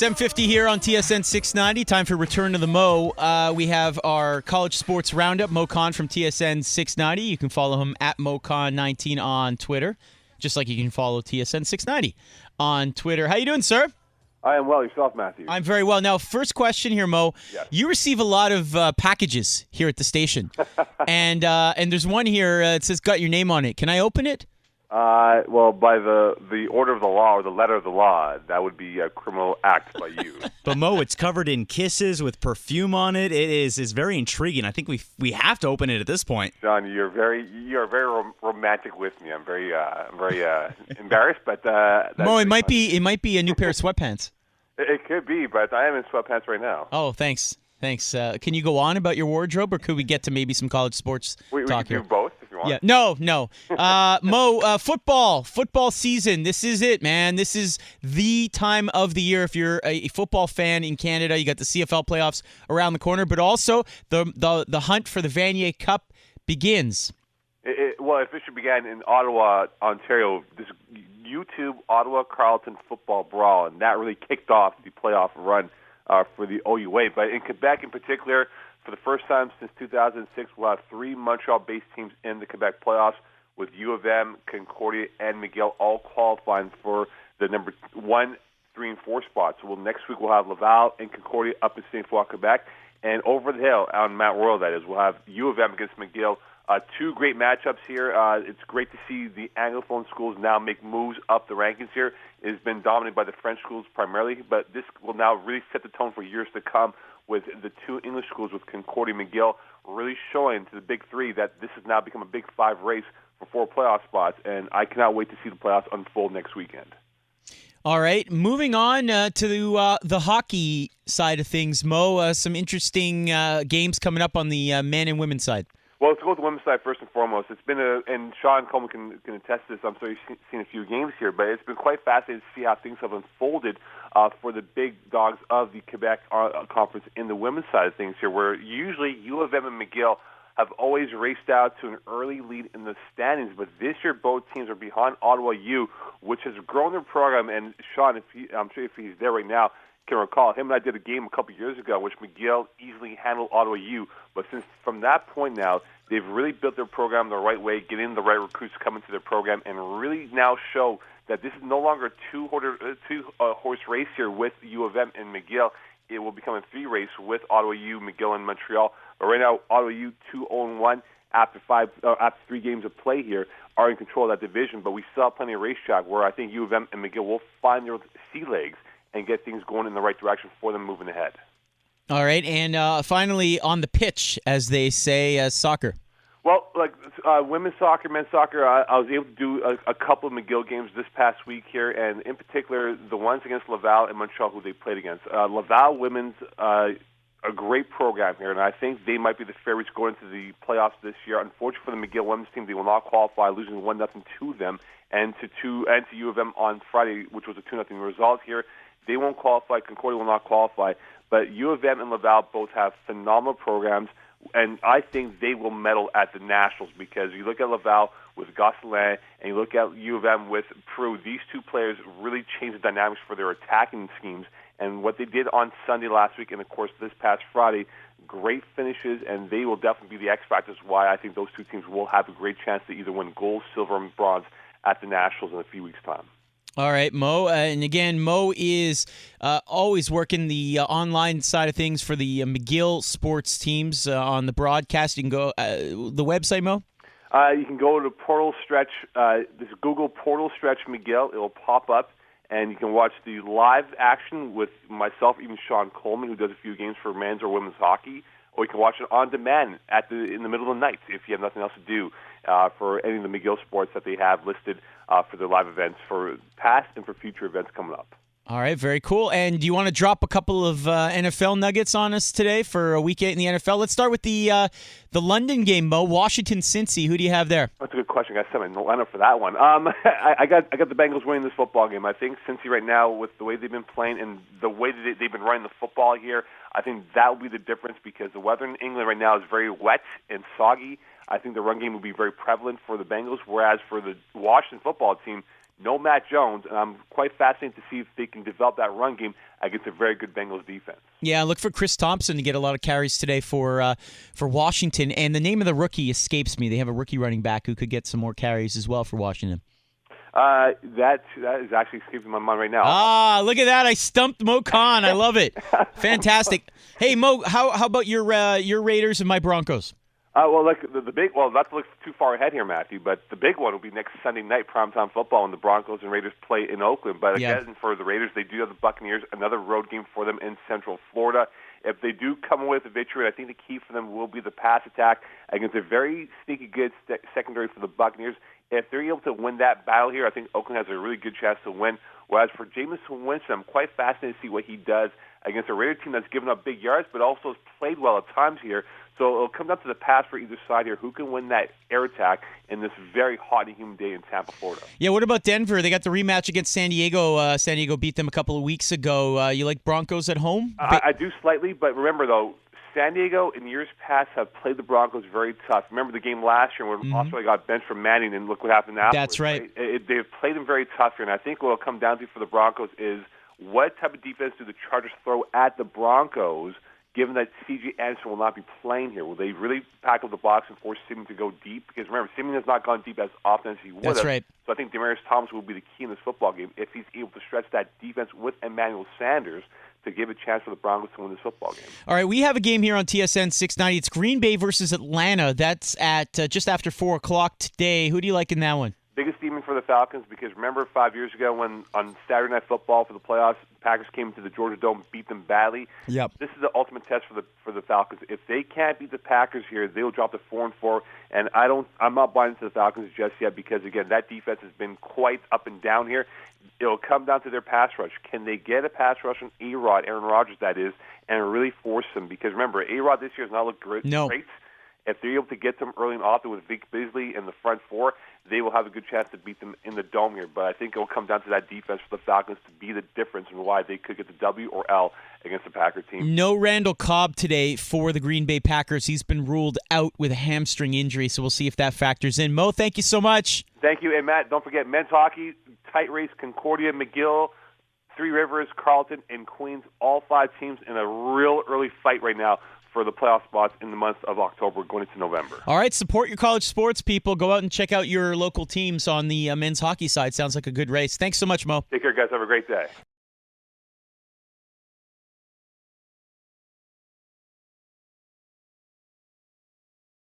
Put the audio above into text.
7:50 here on TSN 690. Time for Return to the Mo. We have our college sports roundup. Mo Khan from TSN 690. You can follow him at MoKhan19 on Twitter, just like you can follow TSN 690 on Twitter. How you doing, sir? I am well. Yourself, Matthew? I'm very well. Now, first question here, Mo. Yes. You receive a lot of packages here at the station, and there's one here. It says got your name on it. Can I open it? Well, by the order of the law or the letter of the law, that would be a criminal act by you. But Mo, it's covered in kisses with perfume on it. It is very intriguing. I think we have to open it at this point. John, you're very romantic with me. I'm very embarrassed, but Mo, it might be a new pair of sweatpants. It could be, but I am in sweatpants right now. Oh, thanks. Can you go on about your wardrobe, or could we get to maybe some college sports We talk can here? do both if you want. Yeah, no. Mo, football season. This is it, man. This is the time of the year. If you're a football fan in Canada, you got the CFL playoffs around the corner, but also the hunt for the Vanier Cup begins. Well, it officially began in Ottawa, Ontario. This YouTube Ottawa Carleton football brawl, and that really kicked off the playoff run for the OUA. But in Quebec, in particular, for the first time since 2006, we'll have three Montreal-based teams in the Quebec playoffs, with U of M, Concordia, and McGill all qualifying for the number 1, 3, and 4 spots. So next week we'll have Laval and Concordia up in St. Foy, Quebec, and over the hill on Mount Royal, that is, we'll have U of M against McGill. Two great matchups here. It's great to see the Anglophone schools now make moves up the rankings here. It has been dominated by the French schools primarily, but this will now really set the tone for years to come with the two English schools, with Concordia and McGill, really showing to the Big Three that this has now become a Big Five race for 4 playoff spots, and I cannot wait to see the playoffs unfold next weekend. All right, moving on to the hockey side of things, Mo. Some interesting games coming up on the men and women's side. Well, let's go with the women's side first and foremost. It's been and Sean Coleman can attest to this. I'm sure you've seen a few games here, but it's been quite fascinating to see how things have unfolded for the big dogs of the Quebec Conference in the women's side of things here, where usually U of M and McGill have always raced out to an early lead in the standings, but this year both teams are behind Ottawa U, which has grown their program. And Sean, I'm sure if he's there right now, can recall, him and I did a game a couple of years ago, which McGill easily handled Ottawa U. But since from that point now, they've really built their program the right way, getting the right recruits coming to their program, and really now show that this is no longer a two-horse race here with U of M and McGill. It will become a 3 race with Ottawa U, McGill, and Montreal. But right now, Ottawa U 2-0-1 after 3 games of play here are in control of that division. But we still have plenty of racetrack where I think U of M and McGill will find their sea legs and get things going in the right direction for them moving ahead. All right, and finally on the pitch, as they say, soccer. Well, like women's soccer, men's soccer, I was able to do a couple of McGill games this past week here, and in particular the ones against Laval and Montreal, who they played against. Laval women's a great program here, and I think they might be the favorites going into the playoffs this year. Unfortunately for the McGill women's team, they will not qualify, losing 1-0 to them and to U of M on Friday, which was a 2-0 result here. They won't qualify. Concordia will not qualify. But U of M and Laval both have phenomenal programs, and I think they will medal at the Nationals, because you look at Laval with Gosselin and you look at U of M with Prue, these two players really changed the dynamics for their attacking schemes. And what they did on Sunday last week and, of course, this past Friday, great finishes, and they will definitely be the X factors why I think those two teams will have a great chance to either win gold, silver, and bronze at the Nationals in a few weeks' time. All right, Mo. And again, Mo is always working the online side of things for the McGill sports teams on the broadcast. You can go the website, Mo? You can go to Portal Stretch. This Google Portal Stretch McGill. It will pop up, and you can watch the live action with myself, even Sean Coleman, who does a few games for men's or women's hockey. Or you can watch it on demand in the middle of the night if you have nothing else to do for any of the McGill sports that they have listed for their live events for past and for future events coming up. All right, very cool. And do you want to drop a couple of NFL nuggets on us today for a week 8 in the NFL? Let's start with the London game, Mo. Washington-Cincy. Who do you have there? That's a good question. I got something lined up for that one. I got the Bengals winning this football game. I think Cincy right now, with the way they've been playing and the way that they've been running the football here, I think that will be the difference, because the weather in England right now is very wet and soggy. I think the run game will be very prevalent for the Bengals, whereas for the Washington football team, no Matt Jones, and I'm quite fascinated to see if they can develop that run game against a very good Bengals defense. Yeah, look for Chris Thompson to get a lot of carries today for Washington. And the name of the rookie escapes me. They have a rookie running back who could get some more carries as well for Washington. That is actually escaping my mind right now. Ah, look at that! I stumped Mo Khan. I love it. Fantastic. Hey Mo, how about your Raiders and my Broncos? Well, like the big, well, not to look too far ahead here, Matthew, but the big one will be next Sunday night, primetime football, when the Broncos and Raiders play in Oakland. But again, for the Raiders, they do have the Buccaneers, another road game for them in Central Florida. If they do come away with a victory, I think the key for them will be the pass attack against a very sneaky good secondary for the Buccaneers. If they're able to win that battle here, I think Oakland has a really good chance to win. Whereas for Jameson Winston, I'm quite fascinated to see what he does against a Raider team that's given up big yards, but also has played well at times here. So it'll come down to the pass for either side here. Who can win that air attack in this very hot and humid day in Tampa, Florida? Yeah, what about Denver? They got the rematch against San Diego. San Diego beat them a couple of weeks ago. You like Broncos at home? I do slightly, but remember, though, San Diego in years past have played the Broncos very tough. Remember the game last year when Australia got benched from Manning, and look what happened afterwards. That's right. They've played them very tough here, and I think what will come down to for the Broncos is what type of defense do the Chargers throw at the Broncos, given that C.J. Anderson will not be playing here? Will they really pack up the box and force Simeon to go deep? Because remember, Simeon has not gone deep as often as he would have. That's right. So I think Demaryius Thomas will be the key in this football game if he's able to stretch that defense with Emmanuel Sanders to give a chance for the Broncos to win this football game. All right, we have a game here on TSN 690. It's Green Bay versus Atlanta. That's at just after 4 o'clock today. Who do you like in that one? Biggest demon for the Falcons, because remember 5 years ago when on Saturday Night Football for the playoffs, Packers came to the Georgia Dome, beat them badly. Yep. This is the ultimate test for the Falcons. If they can't beat the Packers here, they'll drop to 4-4. And I'm not buying into the Falcons just yet, because again, that defense has been quite up and down here. It'll come down to their pass rush. Can they get a pass rush on A-Rod, Aaron Rodgers that is, and really force them? Because remember, A-Rod this year has not looked great. No. If they're able to get them early and often with Vic Beasley in the front four, they will have a good chance to beat them in the dome here. But I think it will come down to that defense for the Falcons to be the difference in why they could get the W or L against the Packer team. No Randall Cobb today for the Green Bay Packers. He's been ruled out with a hamstring injury, so we'll see if that factors in. Mo, thank you so much. Thank you. And Matt, don't forget men's hockey, tight race, Concordia, McGill, Three Rivers, Carleton, and Queens, all 5 teams in a real early fight right now for the playoff spots in the months of October going into November. All right, support your college sports, people. Go out and check out your local teams on the men's hockey side. Sounds like a good race. Thanks so much, Mo. Take care, guys. Have a great day.